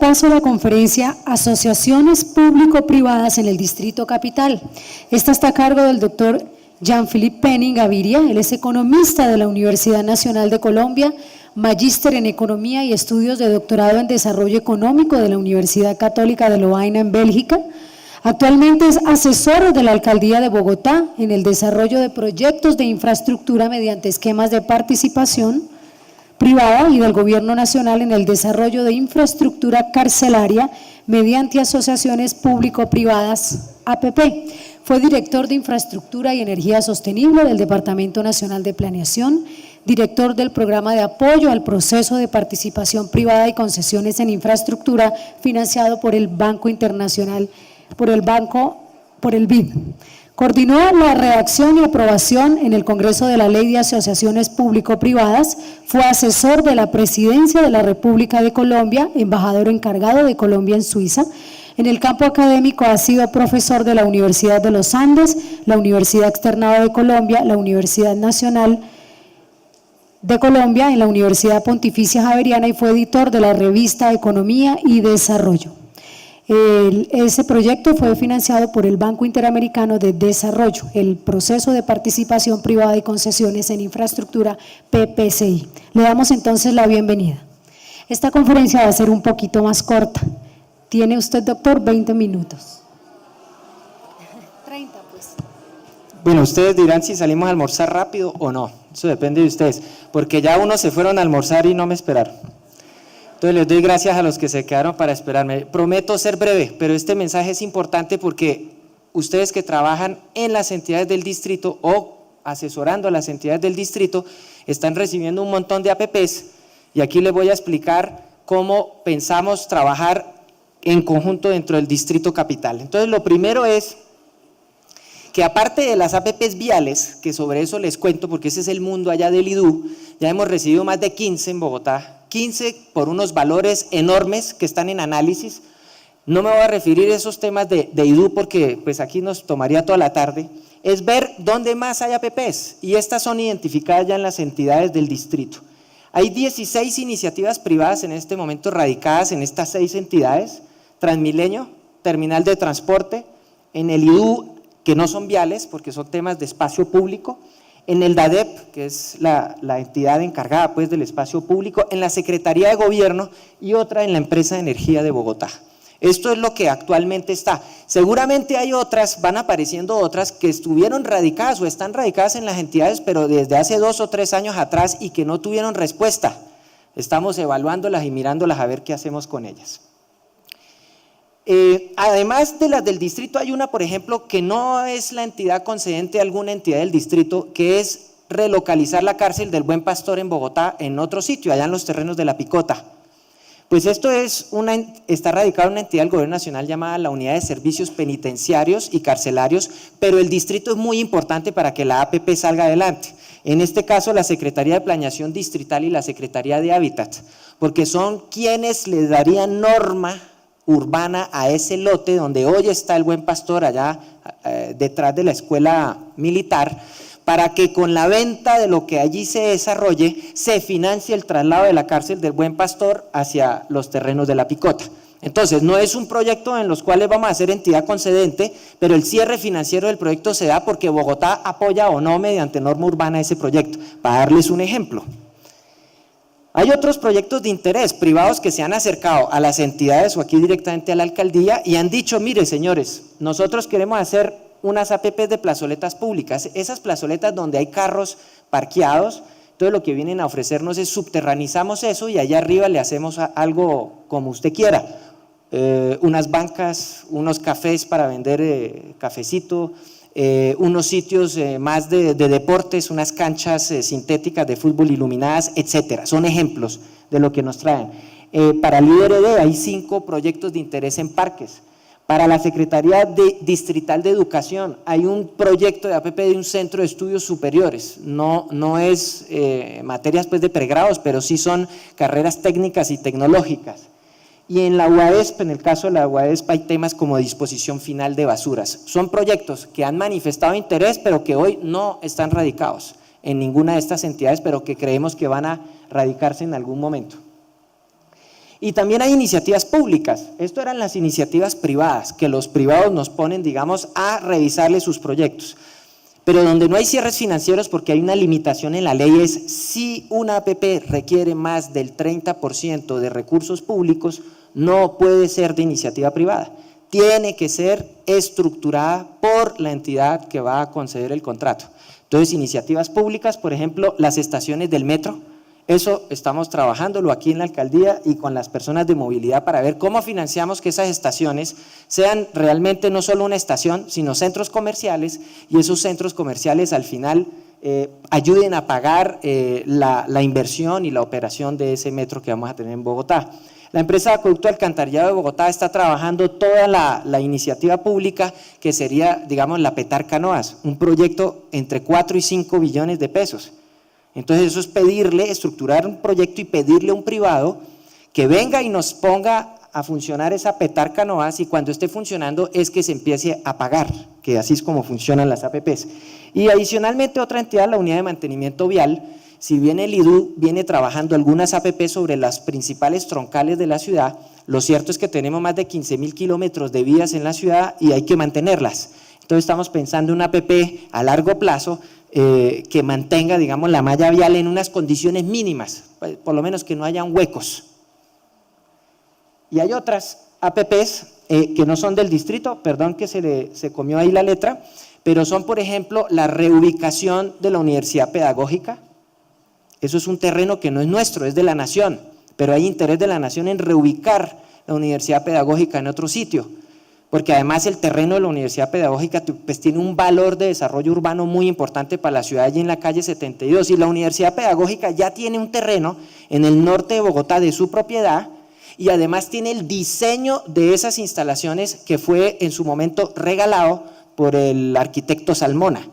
paso a la conferencia Asociaciones Público-Privadas en el Distrito Capital. Esta está a cargo del doctor Jean-Philippe Penning Gaviria. Él es economista de la Universidad Nacional de Colombia, magíster en Economía y estudios de doctorado en Desarrollo Económico de la Universidad Católica de Lovaina en Bélgica. Actualmente es asesor de la Alcaldía de Bogotá en el desarrollo de proyectos de infraestructura mediante esquemas de participación privada y del Gobierno Nacional en el desarrollo de infraestructura carcelaria mediante asociaciones público-privadas APP. Fue director de Infraestructura y Energía Sostenible del Departamento Nacional de Planeación, director del Programa de Apoyo al Proceso de Participación Privada y Concesiones en Infraestructura financiado por el Banco Internacional, por el BID. Coordinó la redacción y aprobación en el Congreso de la Ley de Asociaciones Público-Privadas, fue asesor de la Presidencia de la República de Colombia, embajador encargado de Colombia en Suiza. En el campo académico ha sido profesor de la Universidad de los Andes, la Universidad Externada de Colombia, la Universidad Nacional de Colombia, en la Universidad Pontificia Javeriana y fue editor de la revista Economía y Desarrollo. Ese proyecto fue financiado por el Banco Interamericano de Desarrollo, el Proceso de Participación Privada y Concesiones en Infraestructura, PPCI. Le damos entonces la bienvenida. Esta conferencia va a ser un poquito más corta. Tiene usted, doctor, 20 minutos. 30, pues. Bueno, ustedes dirán si salimos a almorzar rápido o no. Eso depende de ustedes, porque ya unos se fueron a almorzar y no me esperaron. Entonces les doy gracias a los que se quedaron para esperarme. Prometo ser breve, pero este mensaje es importante porque ustedes que trabajan en las entidades del distrito o asesorando a las entidades del distrito están recibiendo un montón de APPs y aquí les voy a explicar cómo pensamos trabajar en conjunto dentro del distrito capital. Entonces lo primero es que aparte de las APPs viales, que sobre eso les cuento porque ese es el mundo allá del IDU, ya hemos recibido más de 15 en Bogotá, 15 por unos valores enormes que están en análisis. No me voy a referir a esos temas de IDU porque pues aquí nos tomaría toda la tarde, es ver dónde más hay APPs y estas son identificadas ya en las entidades del distrito. Hay 16 iniciativas privadas en este momento radicadas en estas 6 entidades, Transmilenio, Terminal de Transporte, en el IDU, que no son viales porque son temas de espacio público, en el DADEP, que es la entidad encargada pues del espacio público, en la Secretaría de Gobierno y otra en la Empresa de Energía de Bogotá. Esto es lo que actualmente está. Seguramente hay otras, van apareciendo otras que estuvieron radicadas o están radicadas en las entidades, pero desde hace 2 o 3 años atrás y que no tuvieron respuesta. Estamos evaluándolas y mirándolas a ver qué hacemos con ellas. Además de las del distrito hay una, por ejemplo, que no es la entidad concedente de alguna entidad del distrito, que es relocalizar la cárcel del Buen Pastor en Bogotá en otro sitio, allá en los terrenos de La Picota. Pues esto está radicado en una entidad del Gobierno Nacional llamada la Unidad de Servicios Penitenciarios y Carcelarios, pero el distrito es muy importante para que la APP salga adelante. En este caso la Secretaría de Planeación Distrital y la Secretaría de Hábitat, porque son quienes le darían norma urbana a ese lote donde hoy está el Buen Pastor allá detrás de la escuela militar, para que con la venta de lo que allí se desarrolle se financie el traslado de la cárcel del Buen Pastor hacia los terrenos de La Picota. Entonces no es un proyecto en los cuales vamos a ser entidad concedente, pero el cierre financiero del proyecto se da porque Bogotá apoya o no mediante norma urbana ese proyecto. Para darles un ejemplo, hay otros proyectos de interés privados que se han acercado a las entidades o aquí directamente a la alcaldía y han dicho, mire señores, nosotros queremos hacer unas APPs de plazoletas públicas, esas plazoletas donde hay carros parqueados, entonces lo que vienen a ofrecernos es subterranizamos eso y allá arriba le hacemos algo como usted quiera, unas bancas, unos cafés para vender cafecito, unos sitios más de deportes, unas canchas sintéticas de fútbol iluminadas, etcétera. Son ejemplos de lo que nos traen. Para el IRD hay 5 proyectos de interés en parques. Para la Secretaría Distrital de Educación hay un proyecto de APP de un centro de estudios superiores. No es materias pues de pregrados, pero sí son carreras técnicas y tecnológicas. Y en la UAESP, en el caso de la UAESP, hay temas como disposición final de basuras. Son proyectos que han manifestado interés, pero que hoy no están radicados en ninguna de estas entidades, pero que creemos que van a radicarse en algún momento. Y también hay iniciativas públicas. Esto eran las iniciativas privadas, que los privados nos ponen, digamos, a revisarle sus proyectos. Pero donde no hay cierres financieros, porque hay una limitación en la ley, es si una APP requiere más del 30% de recursos públicos, no puede ser de iniciativa privada. Tiene que ser estructurada por la entidad que va a conceder el contrato. Entonces, iniciativas públicas, por ejemplo, las estaciones del metro, eso estamos trabajándolo aquí en la alcaldía y con las personas de movilidad para ver cómo financiamos que esas estaciones sean realmente no solo una estación, sino centros comerciales, y esos centros comerciales al final ayuden a pagar la inversión y la operación de ese metro que vamos a tener en Bogotá. La empresa de Acueducto Alcantarillado de Bogotá está trabajando toda la iniciativa pública que sería, digamos, la Petar Canoas, un proyecto entre 4 y 5 billones de pesos. Entonces eso es pedirle, estructurar un proyecto y pedirle a un privado que venga y nos ponga a funcionar esa Petar Canoas, y cuando esté funcionando es que se empiece a pagar, que así es como funcionan las APPs. Y adicionalmente otra entidad, la Unidad de Mantenimiento Vial, si bien el IDU viene trabajando algunas APP sobre las principales troncales de la ciudad, lo cierto es que tenemos más de 15.000 kilómetros de vías en la ciudad y hay que mantenerlas. Entonces estamos pensando en una APP a largo plazo que mantenga, digamos, la malla vial en unas condiciones mínimas, por lo menos que no hayan huecos. Y hay otras APPs que no son del distrito, perdón que se comió ahí la letra, pero son, por ejemplo, la reubicación de la Universidad Pedagógica. Eso es un terreno que no es nuestro, es de la nación, pero hay interés de la nación en reubicar la Universidad Pedagógica en otro sitio, porque además el terreno de la Universidad Pedagógica pues tiene un valor de desarrollo urbano muy importante para la ciudad, allí en la calle 72, y la Universidad Pedagógica ya tiene un terreno en el norte de Bogotá de su propiedad, y además tiene el diseño de esas instalaciones que fue en su momento regalado por el arquitecto Salmona.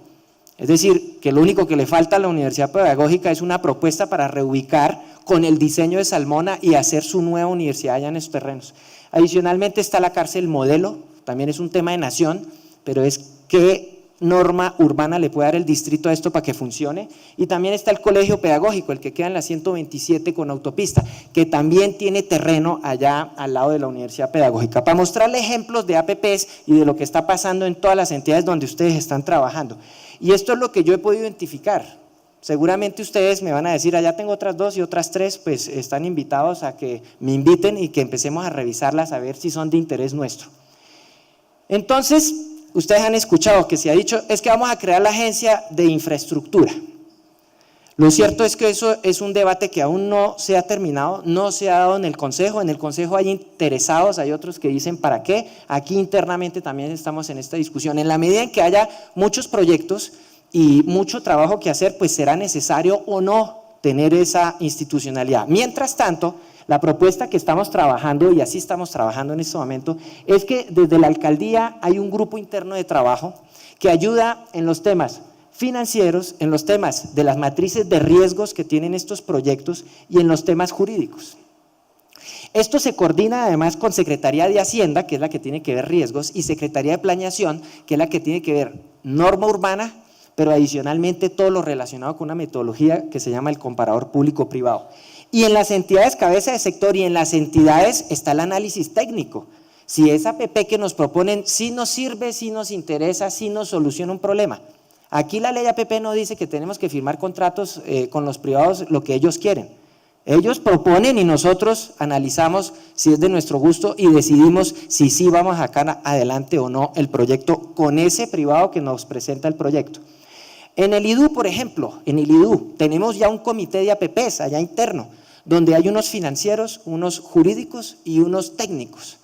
Es decir, que lo único que le falta a la Universidad Pedagógica es una propuesta para reubicar con el diseño de Salmona y hacer su nueva universidad allá en esos terrenos. Adicionalmente está la cárcel modelo, también es un tema de nación, pero es qué norma urbana le puede dar el distrito a esto para que funcione. Y también está el colegio pedagógico, el que queda en la 127 con autopista, que también tiene terreno allá al lado de la Universidad Pedagógica, para mostrarle ejemplos de APPs y de lo que está pasando en todas las entidades donde ustedes están trabajando. Y esto es lo que yo he podido identificar. Seguramente ustedes me van a decir, allá tengo otras 2 y otras 3, pues están invitados a que me inviten y que empecemos a revisarlas a ver si son de interés nuestro. Entonces, ustedes han escuchado que se ha dicho, es que vamos a crear la agencia de infraestructura. Lo cierto es que eso es un debate que aún no se ha terminado, no se ha dado en el Consejo hay interesados, hay otros que dicen para qué, aquí internamente también estamos en esta discusión. En la medida en que haya muchos proyectos y mucho trabajo que hacer, pues será necesario o no tener esa institucionalidad. Mientras tanto, la propuesta que estamos trabajando, y así estamos trabajando en este momento, es que desde la alcaldía hay un grupo interno de trabajo que ayuda en los temas financieros, en los temas de las matrices de riesgos que tienen estos proyectos y en los temas jurídicos. Esto se coordina además con Secretaría de Hacienda, que es la que tiene que ver riesgos, y Secretaría de Planeación, que es la que tiene que ver norma urbana, pero adicionalmente todo lo relacionado con una metodología que se llama el comparador público-privado. Y en las entidades cabeza de sector y en las entidades está el análisis técnico. Si esa APP que nos proponen sí nos sirve, sí nos interesa, sí nos soluciona un problema. Aquí la ley APP no dice que tenemos que firmar contratos con los privados lo que ellos quieren. Ellos proponen y nosotros analizamos si es de nuestro gusto y decidimos si sí vamos a sacar adelante o no el proyecto con ese privado que nos presenta el proyecto. En el IDU, por ejemplo, en el IDU tenemos ya un comité de APPs allá interno, donde hay unos financieros, unos jurídicos y unos técnicos.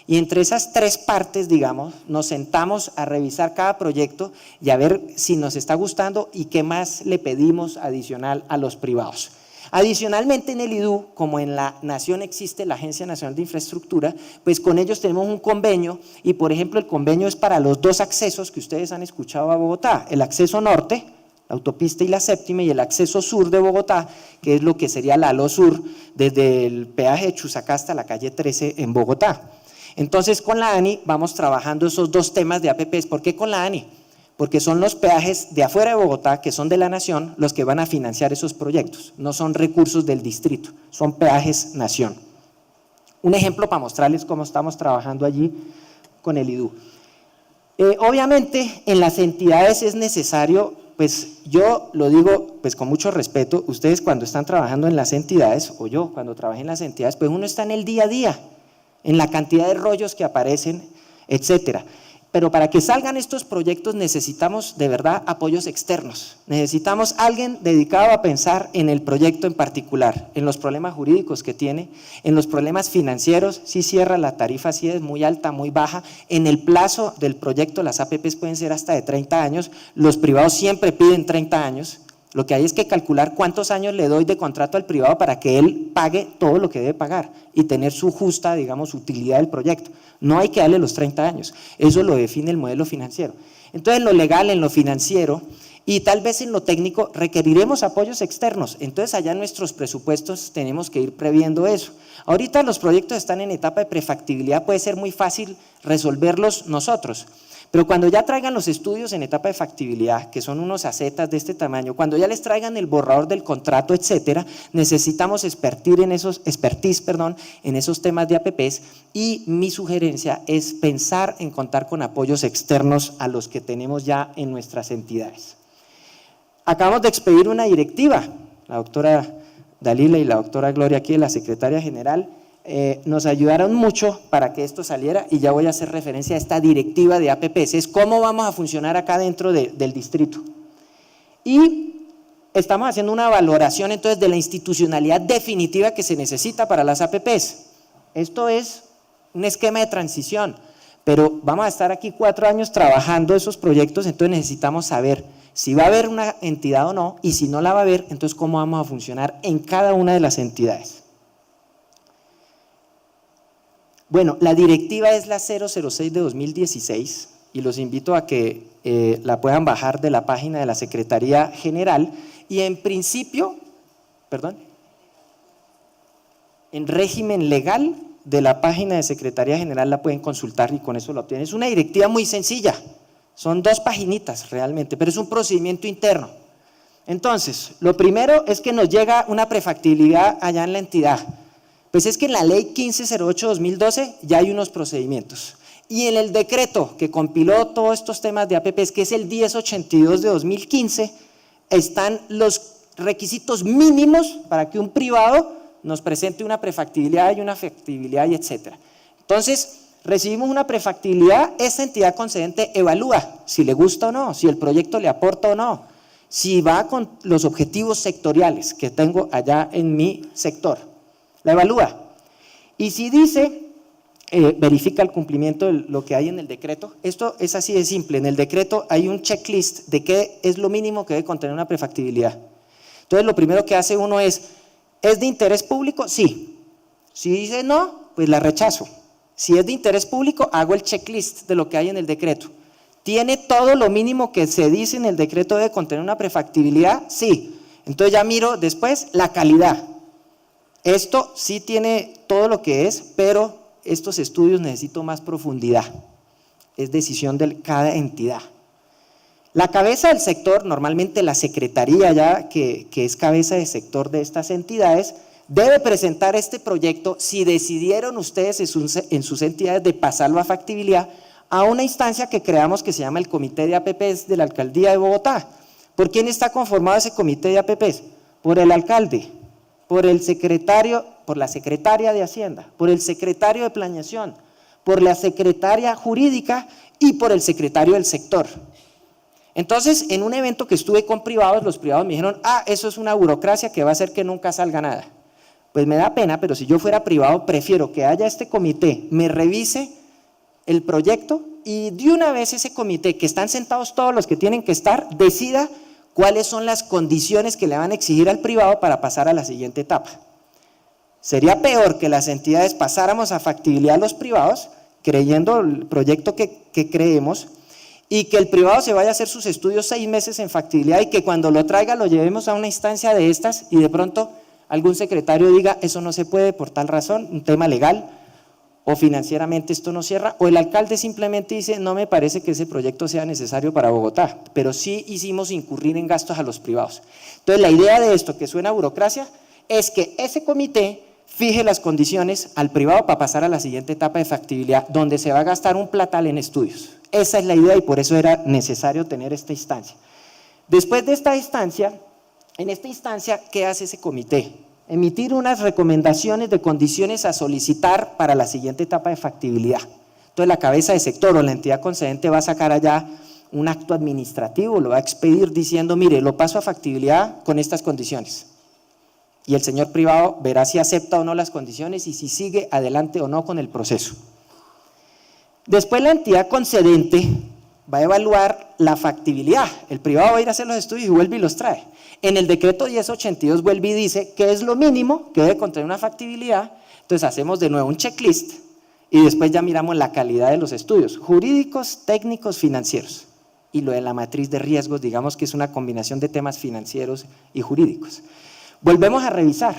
Y entre esas 3 partes, digamos, nos sentamos a revisar cada proyecto y a ver si nos está gustando y qué más le pedimos adicional a los privados. Adicionalmente en el IDU, como en la Nación existe la Agencia Nacional de Infraestructura, pues con ellos tenemos un convenio y por ejemplo el convenio es para los 2 accesos que ustedes han escuchado a Bogotá, el acceso norte, la autopista y la séptima, y el acceso sur de Bogotá, que es lo que sería la ALO Sur, desde el peaje de Chusacá hasta la calle 13 en Bogotá. Entonces con la ANI vamos trabajando esos 2 temas de APPs. ¿Por qué con la ANI? Porque son los peajes de afuera de Bogotá, que son de la nación, los que van a financiar esos proyectos, no son recursos del distrito, son peajes nación. Un ejemplo para mostrarles cómo estamos trabajando allí con el IDU. Obviamente en las entidades es necesario, pues yo lo digo pues con mucho respeto, ustedes cuando están trabajando en las entidades, o yo cuando trabajé en las entidades, pues uno está en el día a día, en la cantidad de rollos que aparecen, etcétera. Pero para que salgan estos proyectos necesitamos de verdad apoyos externos, necesitamos alguien dedicado a pensar en el proyecto en particular, en los problemas jurídicos que tiene, en los problemas financieros, si cierra la tarifa, si es muy alta, muy baja, en el plazo del proyecto, las APPs pueden ser hasta de 30 años, los privados siempre piden 30 años, lo que hay es que calcular cuántos años le doy de contrato al privado para que él pague todo lo que debe pagar y tener su justa, digamos, utilidad del proyecto. No hay que darle los 30 años, eso lo define el modelo financiero. Entonces, en lo legal, en lo financiero y tal vez en lo técnico requeriremos apoyos externos. Entonces, allá en nuestros presupuestos tenemos que ir previendo eso. Ahorita los proyectos están en etapa de prefactibilidad, puede ser muy fácil resolverlos nosotros. Pero cuando ya traigan los estudios en etapa de factibilidad, que son unos acetas de este tamaño, cuando ya les traigan el borrador del contrato, etcétera, necesitamos expertise en esos temas de APPs y mi sugerencia es pensar en contar con apoyos externos a los que tenemos ya en nuestras entidades. Acabamos de expedir una directiva, la doctora Dalila y la doctora Gloria aquí, la secretaria general, nos ayudaron mucho para que esto saliera y ya voy a hacer referencia a esta directiva de APPs, es cómo vamos a funcionar acá dentro del distrito. Y estamos haciendo una valoración entonces de la institucionalidad definitiva que se necesita para las APPs. Esto es un esquema de transición, pero vamos a estar aquí 4 años trabajando esos proyectos, entonces necesitamos saber si va a haber una entidad o no, y si no la va a haber, entonces cómo vamos a funcionar en cada una de las entidades. Bueno, la directiva es la 006 de 2016 y los invito a que la puedan bajar de la página de la Secretaría General y en principio, en régimen legal de la página de Secretaría General la pueden consultar y con eso lo obtienen. Es una directiva muy sencilla, son 2 paginitas realmente, pero es un procedimiento interno. Entonces, lo primero es que nos llega una prefactibilidad allá en la entidad. Pues es que en la ley 1508-2012 ya hay unos procedimientos y en el decreto que compiló todos estos temas de APPs, que es el 1082 de 2015, están los requisitos mínimos para que un privado nos presente una prefactibilidad y una factibilidad y etcétera. Entonces, recibimos una prefactibilidad, esa entidad concedente evalúa si le gusta o no, si el proyecto le aporta o no, si va con los objetivos sectoriales que tengo allá en mi sector. La evalúa y si dice, verifica el cumplimiento de lo que hay en el decreto. Esto es así de simple, en el decreto hay un checklist de qué es lo mínimo que debe contener una prefactibilidad. Entonces lo primero que hace uno ¿es de interés público? Sí. Si dice no, pues la rechazo. Si es de interés público, hago el checklist de lo que hay en el decreto. ¿Tiene todo lo mínimo que se dice en el decreto debe contener una prefactibilidad? Sí. Entonces ya miro después la calidad. Esto sí tiene todo lo que es, pero estos estudios necesito más profundidad. Es decisión de cada entidad. La cabeza del sector, normalmente la secretaría ya que es cabeza de sector de estas entidades, debe presentar este proyecto si decidieron ustedes en sus entidades de pasarlo a factibilidad a una instancia que creamos que se llama el Comité de APPs de la Alcaldía de Bogotá. ¿Por quién está conformado ese Comité de APPs? Por el alcalde, por el secretario, por la secretaria de Hacienda, por el secretario de Planeación, por la secretaria jurídica y por el secretario del sector. Entonces, en un evento que estuve con privados, los privados me dijeron, eso es una burocracia que va a hacer que nunca salga nada. Pues me da pena, pero si yo fuera privado, prefiero que haya este comité, me revise el proyecto y de una vez ese comité, que están sentados todos los que tienen que estar, decida cuáles son las condiciones que le van a exigir al privado para pasar a la siguiente etapa. Sería peor que las entidades pasáramos a factibilidad a los privados, creyendo el proyecto que creemos, y que el privado se vaya a hacer sus estudios 6 meses en factibilidad y que cuando lo traiga lo llevemos a una instancia de estas y de pronto algún secretario diga eso no se puede por tal razón, un tema legal, o financieramente esto no cierra, o el alcalde simplemente dice no me parece que ese proyecto sea necesario para Bogotá, pero sí hicimos incurrir en gastos a los privados. Entonces la idea de esto, que suena a burocracia, es que ese comité fije las condiciones al privado para pasar a la siguiente etapa de factibilidad, donde se va a gastar un platal en estudios. Esa es la idea y por eso era necesario tener esta instancia. Después de esta instancia, en esta instancia, ¿qué hace ese comité? Emitir unas recomendaciones de condiciones a solicitar para la siguiente etapa de factibilidad. Entonces la cabeza de sector o la entidad concedente va a sacar allá un acto administrativo, lo va a expedir diciendo, mire, lo paso a factibilidad con estas condiciones. Y el señor privado verá si acepta o no las condiciones y si sigue adelante o no con el proceso. Después la entidad concedente va a evaluar la factibilidad. El privado va a ir a hacer los estudios y vuelve y los trae. En el decreto 1082 vuelve y dice que es lo mínimo que debe contener una factibilidad. Entonces hacemos de nuevo un checklist y después ya miramos la calidad de los estudios, jurídicos, técnicos, financieros. Y lo de la matriz de riesgos, digamos que es una combinación de temas financieros y jurídicos. Volvemos a revisar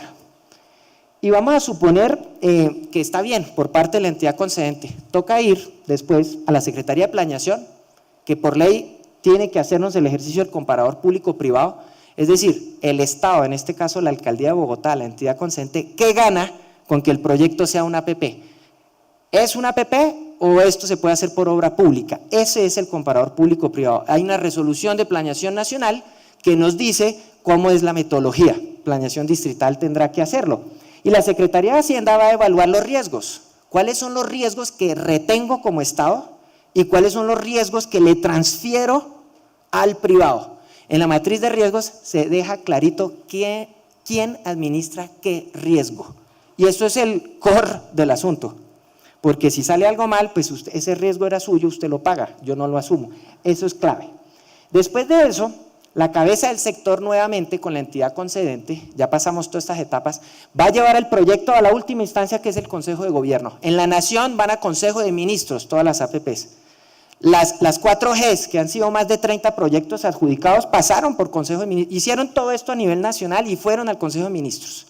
y vamos a suponer que está bien por parte de la entidad concedente. Toca ir después a la Secretaría de Planeación, que por ley tiene que hacernos el ejercicio del comparador público-privado, es decir, el Estado, en este caso la Alcaldía de Bogotá, la entidad concedente, ¿qué gana con que el proyecto sea una APP? ¿Es una APP o esto se puede hacer por obra pública? Ese es el comparador público-privado. Hay una resolución de planeación nacional que nos dice cómo es la metodología. Planeación distrital tendrá que hacerlo. Y la Secretaría de Hacienda va a evaluar los riesgos. ¿Cuáles son los riesgos que retengo como Estado y cuáles son los riesgos que le transfiero al privado? En la matriz de riesgos se deja clarito quién administra qué riesgo. Y eso es el core del asunto. Porque si sale algo mal, pues ese riesgo era suyo, usted lo paga, yo no lo asumo. Eso es clave. Después de eso, la cabeza del sector nuevamente con la entidad concedente, ya pasamos todas estas etapas, va a llevar el proyecto a la última instancia que es el Consejo de Gobierno. En la Nación van a Consejo de Ministros, todas las APPs. Las 4 Gs, que han sido más de 30 proyectos adjudicados, pasaron por Consejo de Ministros, hicieron todo esto a nivel nacional y fueron al Consejo de Ministros.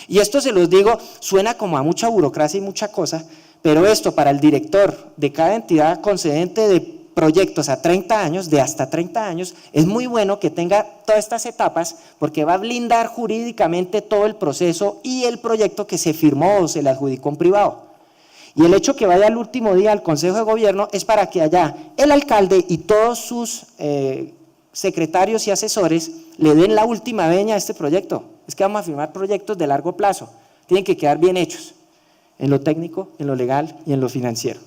Y esto se los digo, suena como a mucha burocracia y mucha cosa, pero esto para el director de cada entidad concedente de proyectos a 30 años, de hasta 30 años, es muy bueno que tenga todas estas etapas porque va a blindar jurídicamente todo el proceso y el proyecto que se firmó o se le adjudicó un privado. Y el hecho que vaya al último día al Consejo de Gobierno es para que allá el alcalde y todos sus secretarios y asesores le den la última veña a este proyecto. Es que vamos a firmar proyectos de largo plazo, tienen que quedar bien hechos, en lo técnico, en lo legal y en lo financiero.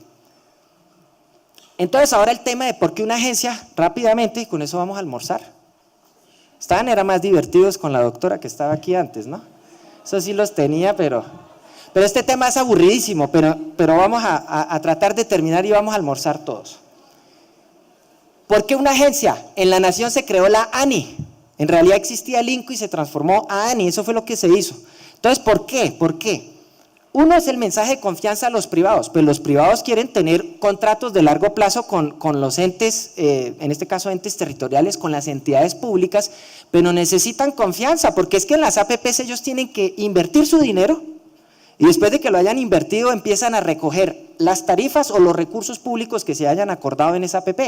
Entonces ahora el tema de por qué una agencia, rápidamente, y con eso vamos a almorzar. Era más divertidos con la doctora que estaba aquí antes, ¿no? Eso sí los tenía, pero este tema es aburridísimo, pero vamos a tratar de terminar y vamos a almorzar todos. ¿Por qué una agencia? En la Nación se creó la ANI, en realidad existía el INCO y se transformó a ANI, eso fue lo que se hizo. Entonces, ¿por qué? ¿Por qué? Uno es el mensaje de confianza a los privados, pues los privados quieren tener contratos de largo plazo con los entes, en este caso entes territoriales, con las entidades públicas, pero necesitan confianza, porque es que en las APPs ellos tienen que invertir su dinero y después de que lo hayan invertido empiezan a recoger las tarifas o los recursos públicos que se hayan acordado en esa APP.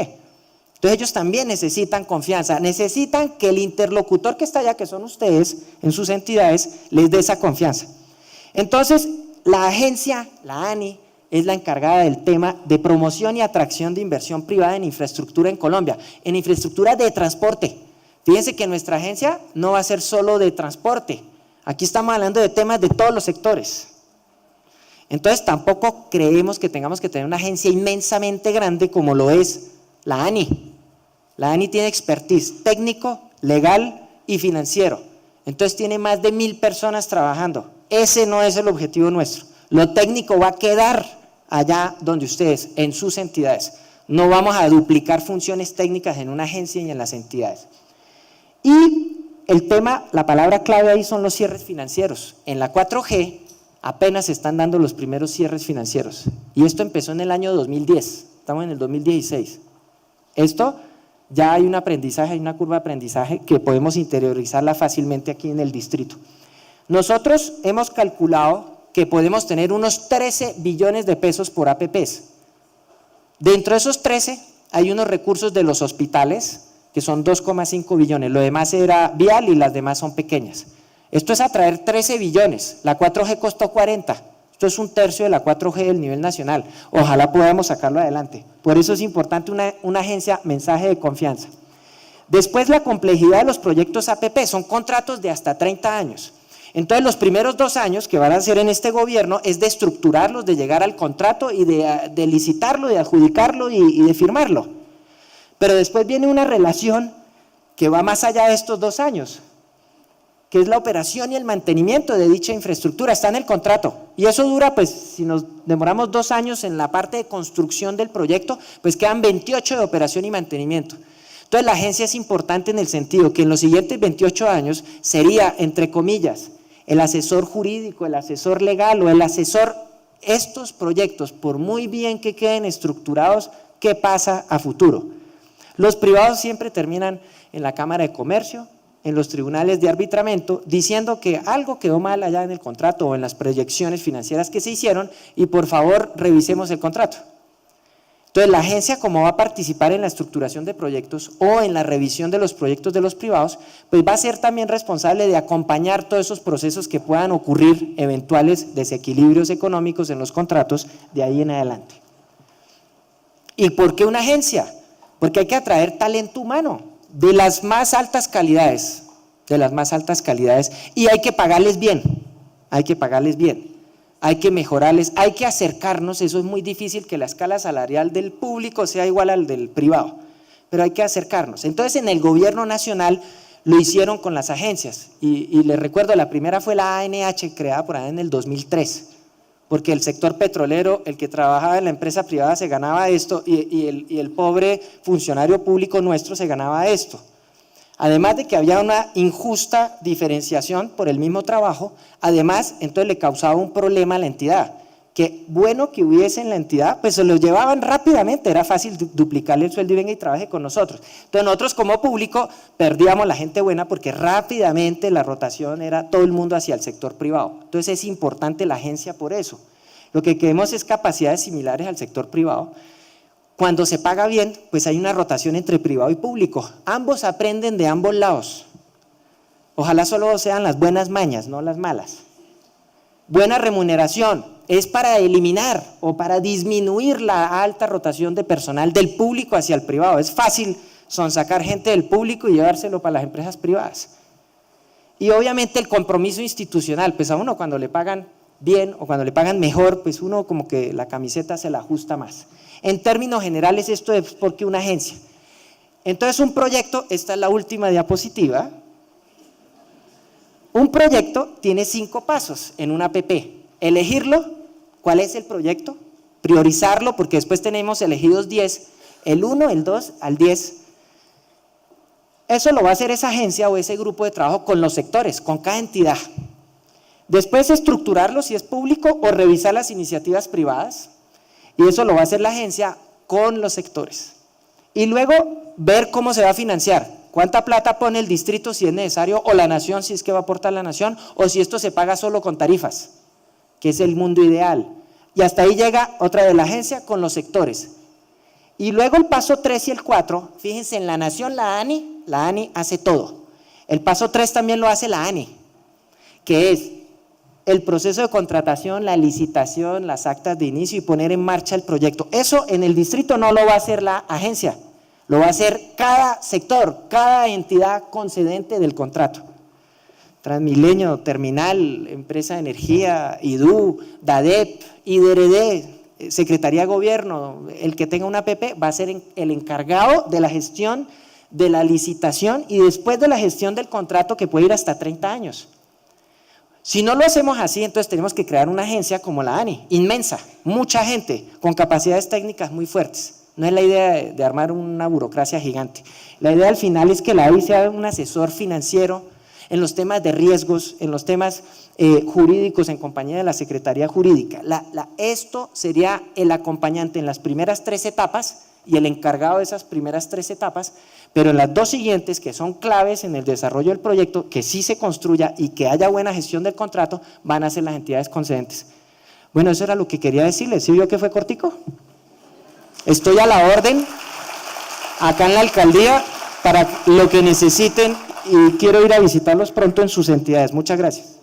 Entonces ellos también necesitan confianza, necesitan que el interlocutor que está allá, que son ustedes, en sus entidades, les dé esa confianza. Entonces, la agencia, la ANI, es la encargada del tema de promoción y atracción de inversión privada en infraestructura en Colombia, en infraestructura de transporte. Fíjense que nuestra agencia no va a ser solo de transporte, aquí estamos hablando de temas de todos los sectores. Entonces tampoco creemos que tengamos que tener una agencia inmensamente grande como lo es la ANI. La ANI tiene expertise técnico, legal y financiero, entonces tiene más de 1000 personas trabajando. Ese no es el objetivo nuestro. Lo técnico va a quedar allá donde ustedes, en sus entidades. No vamos a duplicar funciones técnicas en una agencia y en las entidades. Y el tema, la palabra clave ahí son los cierres financieros. En la 4G apenas se están dando los primeros cierres financieros. Y esto empezó en el año 2010, estamos en el 2016. Esto ya hay un aprendizaje, hay una curva de aprendizaje que podemos interiorizarla fácilmente aquí en el distrito. Nosotros hemos calculado que podemos tener unos 13 billones de pesos por APPs. Dentro de esos 13 hay unos recursos de los hospitales que son 2,5 billones, lo demás era vial y las demás son pequeñas. Esto es atraer 13 billones, la 4G costó 40, esto es 1/3 de la 4G del nivel nacional, ojalá podamos sacarlo adelante. Por eso es importante una agencia mensaje de confianza. Después, la complejidad de los proyectos APP, son contratos de hasta 30 años. Entonces, los primeros 2 años que van a hacer en este gobierno es de estructurarlos, de llegar al contrato y de licitarlo, de adjudicarlo y de firmarlo. Pero después viene una relación que va más allá de estos 2 años, que es la operación y el mantenimiento de dicha infraestructura, está en el contrato. Y eso dura, pues, si nos demoramos 2 años en la parte de construcción del proyecto, pues quedan 28 de operación y mantenimiento. Entonces, la agencia es importante en el sentido que en los siguientes 28 años sería, entre comillas, el asesor jurídico, el asesor legal o el asesor, estos proyectos, por muy bien que queden estructurados, ¿qué pasa a futuro? Los privados siempre terminan en la Cámara de Comercio, en los tribunales de arbitramiento, diciendo que algo quedó mal allá en el contrato o en las proyecciones financieras que se hicieron y por favor revisemos el contrato. Entonces, la agencia, como va a participar en la estructuración de proyectos o en la revisión de los proyectos de los privados, pues va a ser también responsable de acompañar todos esos procesos que puedan ocurrir, eventuales desequilibrios económicos en los contratos de ahí en adelante. ¿Y por qué una agencia? Porque hay que atraer talento humano de las más altas calidades, y hay que pagarles bien, hay que mejorarles, hay que acercarnos. Eso es muy difícil, que la escala salarial del público sea igual al del privado, pero hay que acercarnos. Entonces, en el gobierno nacional lo hicieron con las agencias, y les recuerdo, la primera fue la ANH, creada por ahí en el 2003, porque el sector petrolero, el que trabajaba en la empresa privada se ganaba esto, y el pobre funcionario público nuestro se ganaba esto. Además de que había una injusta diferenciación por el mismo trabajo, además, entonces le causaba un problema a la entidad, que bueno que hubiese en la entidad, pues se lo llevaban rápidamente, era fácil duplicarle el sueldo y venga y trabaje con nosotros. Entonces nosotros como público perdíamos la gente buena porque rápidamente la rotación era todo el mundo hacia el sector privado. Entonces es importante la agencia por eso. Lo que queremos es capacidades similares al sector privado. Cuando se paga bien, pues hay una rotación entre privado y público. Ambos aprenden de ambos lados. Ojalá solo sean las buenas mañas, no las malas. Buena remuneración es para eliminar o para disminuir la alta rotación de personal del público hacia el privado. Es fácil sonsacar gente del público y llevárselo para las empresas privadas. Y obviamente el compromiso institucional, pues a uno cuando le pagan bien o cuando le pagan mejor, pues uno como que la camiseta se la ajusta más. En términos generales, esto es porque una agencia. Entonces, un proyecto, esta es la última diapositiva, un proyecto tiene 5 pasos en una APP. Elegirlo, ¿cuál es el proyecto? Priorizarlo, porque después tenemos elegidos 10, el 1, el 2, al 10. Eso lo va a hacer esa agencia o ese grupo de trabajo con los sectores, con cada entidad. Después, estructurarlo si es público o revisar las iniciativas privadas. Y eso lo va a hacer la agencia con los sectores. Y luego ver cómo se va a financiar, cuánta plata pone el distrito si es necesario, o la nación si es que va a aportar la nación, o si esto se paga solo con tarifas, que es el mundo ideal. Y hasta ahí llega otra de la agencia con los sectores. Y luego el paso 3 y el 4, fíjense, en la nación la ANI hace todo. El paso 3 también lo hace la ANI, que es el proceso de contratación, la licitación, las actas de inicio y poner en marcha el proyecto. Eso en el distrito no lo va a hacer la agencia, lo va a hacer cada sector, cada entidad concedente del contrato. Transmilenio, Terminal, Empresa de Energía, IDU, DADEP, IDRD, Secretaría de Gobierno, el que tenga una APP va a ser el encargado de la gestión de la licitación y después de la gestión del contrato, que puede ir hasta 30 años. Si no lo hacemos así, entonces tenemos que crear una agencia como la ANI, inmensa, mucha gente, con capacidades técnicas muy fuertes. No es la idea de armar una burocracia gigante. La idea al final es que la ANI sea un asesor financiero en los temas de riesgos, en los temas jurídicos, en compañía de la Secretaría Jurídica. Esto sería el acompañante en las primeras 3 etapas y el encargado de esas primeras 3 etapas, pero en las 2 siguientes, que son claves en el desarrollo del proyecto, que sí se construya y que haya buena gestión del contrato, van a ser las entidades concedentes. Bueno, eso era lo que quería decirles. ¿Sí vio que fue cortico? Estoy a la orden acá en la alcaldía para lo que necesiten y quiero ir a visitarlos pronto en sus entidades. Muchas gracias.